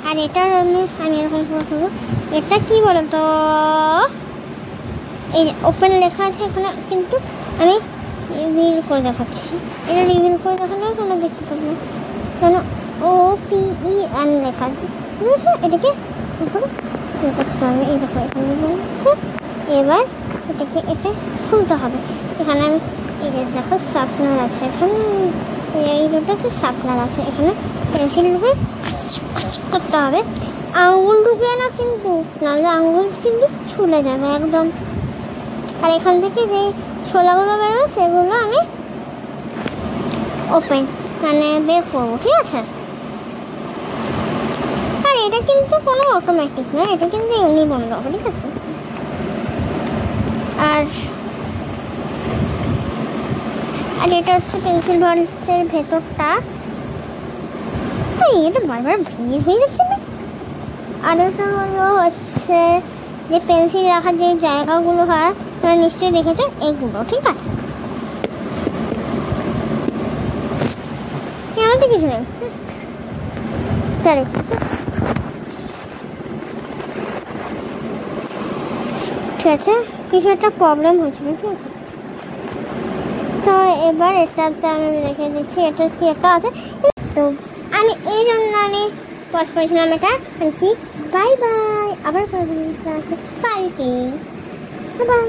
আর এটা আমি এরকম করবো। এটা কি বলতো, এই যে ওপেন লেখা আছে এখানে, কিন্তু আমি রিভিল করে দেখাচ্ছি। এটা রিভিল করে দেখালে তোমরা দেখতে পাবো না, কেন OPEN লেখা আছে, বুঝেছো? এটাকে করতে হবে। এই দেখো এখানে বলছে, এবার এটাকে এটা খুলতে হবে। এখানে আমি এই যে দেখো শার্পনার আছে, এখানে এই দুটো আছে শার্পনার আছে, এখানে পেন্সিল ঢুকে করতে হবে। আঙুল ঢুকে না কিন্তু, নাহলে আঙুল কিন্তু ছুলে যাবে একদম। আর এখান থেকে যে ছোলাগুলো বেরোবে সেগুলো আমি ওপেন বের করবো, ঠিক আছে? আর এটা কিন্তু কোনো অটোমেটিক না, এটা কিন্তু এমনি বন্ধ হবে, ঠিক আছে? আর এটা হচ্ছে পেন্সিল বক্সের ভেতরটা। এটা বারবার ভিড় হয়ে যাচ্ছে না। আর এটা হলো হচ্ছে যে পেন্সিল রাখার যে জায়গাগুলো হয়, তোমরা নিশ্চয়ই দেখেছো এগুলো, ঠিক আছে? আমাদের কিছু নেই, ঠিক আছে? কিছু একটা প্রবলেম হয়েছিল, ঠিক আছে? তো এবার এটাতে আমি রেখে দিচ্ছি। এটা কি একটা আছে, তো আমি এই জন্য আমি পজ করেছিলাম এটা। বাই বাই, আবার কালকে। বাই।